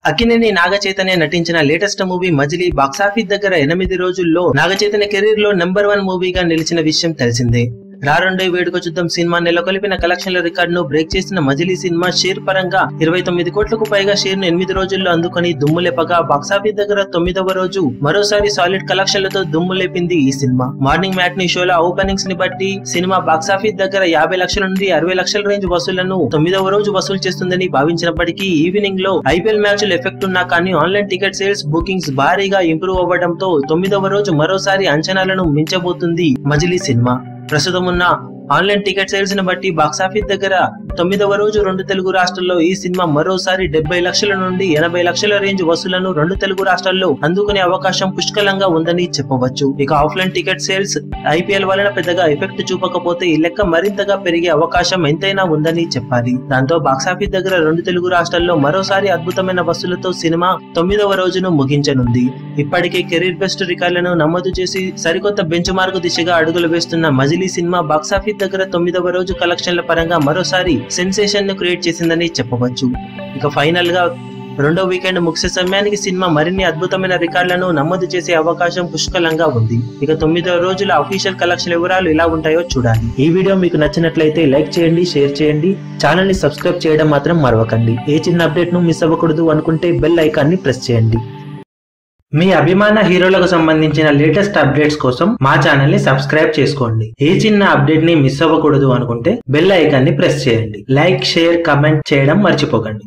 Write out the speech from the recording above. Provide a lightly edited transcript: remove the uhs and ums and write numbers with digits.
అక్కినేని నాగచైతన్య నటించిన latest movie మజిలీ box office దగ్గర 8 రోజుల్లో నాగచైతన్య కెరీర్ లో నెంబర్ 1 మూవీగా నిలిచిన విషయం తెలిసిందే. రారండే వేడుక చూద్దాం సినిమా నెలకొల్పిన కలెక్షన్ల రికార్డును బ్రేక్ చేసిన మజిలీ సినిమా షేర్ పరంగా 29 కోట్లకు పైగా షేర్ ను 8 రోజుల్లో అందుకొని దుమ్ములేపగా బాక్సాఫీస్ దగ్గర 9వ రోజు మరోసారి సాలిడ్ కలెక్షన్లతో దుమ్ములేపింది ఈ సినిమా. మార్నింగ్ మ్యాట్నీ షోల ఓపెనింగ్స్ ని బట్టి సినిమా బాక్సాఫీస్ దగ్గర 50 లక్షల నుండి 60 లక్షల రేంజ్ వసూళ్లను 9వ రోజు వసూలు చేస్తుందని భావించినప్పటికీ ఈవినింగ్ లో ఐపీఎల్ మ్యాచ్లు ఎఫెక్ట్ ఉన్నా కానీ ఆన్లైన్ టికెట్ సేల్స్ బుకింగ్స్ భారీగా ఇంప్రూవ్ అవ్వడంతో 9వ రోజు మరోసారి అంచనాలను మించబోతుంది మజిలీ సినిమా. ప్రస్తుతం ఉన్న ఆన్లైన్ టికెట్ సేల్స్ ని బట్టి బాక్సాఫీస్ దగ్గర 9వ రోజు 2 తెలుగు రాష్ట్రాల్లో ఈ సినిమా మరోసారి 70 లక్షల నుండి 80 లక్షల రేంజ్ వసూళ్లను 2 తెలుగు రాష్ట్రాల్లో అందుకునే అవకాశం పుష్కలంగా ఉందని చెప్పవచ్చు. ఇక ఆఫ్లైన్ టికెట్ సేల్స్ ఐపీఎల్ వలన పెద్దగా ఎఫెక్ట్ చూపకపోతే ఈ లెక్క మరింతగా పెరిగే అవకాశం ఎంతైనా ఉందని చెప్పాలి. దాంతో బాక్సాఫీస్ దగ్గర 2 తెలుగు రాష్ట్రాల్లో మరోసారి అద్భుతమైన వసూళ్లతో సినిమా 9వ రోజును ముగించనుంది. ఇప్పటికే కెరీర్ బెస్ట్ రికార్డులను నమోదు చేసి సరికొత్త బెంచ్ మార్క్ దిశగా అడుగులు వేస్తున్న మజిలీ సినిమా బాక్సాఫీస్ దగ్గర 9వ రోజు కలెక్షన్ల పరంగా మరోసారి సెన్సేషన్ ను క్రియేట్ చేసిందని చెప్పవచ్చు. ఇక ఫైనల్ గా రెండో వీకెండ్ ముగిసే సమయానికి సినిమా మరిన్ని అద్భుతమైన రికార్డులను నమోదు చేసే అవకాశం పుష్కలంగా ఉంది. ఇక 9వ రోజుల అఫీషియల్ కలెక్షన్ వివరాలు ఎలా ఉంటాయో చూడాలి. ఈ వీడియో మీకు నచ్చినట్లయితే లైక్ చేయండి, షేర్ చేయండి, ఛానల్ ని సబ్స్క్రైబ్ చేయడం మాత్రం మరవకండి. ఏ చిన్న అప్డేట్ ను మిస్ అవ్వకూడదు అనుకుంటే బెల్ ఐకాన్ ని ప్రెస్ చేయండి. మీ అభిమాన హీరోలకు సంబంధించిన లేటెస్ట్ అప్డేట్స్ కోసం మా ఛానల్ ని సబ్స్క్రైబ్ చేసుకోండి. ఏ చిన్న అప్డేట్ ని మిస్ అవ్వకూడదు అనుకుంటే బెల్ ఐకాన్ ని ప్రెస్ చేయండి. లైక్, షేర్, కమెంట్ చేయడం మర్చిపోకండి.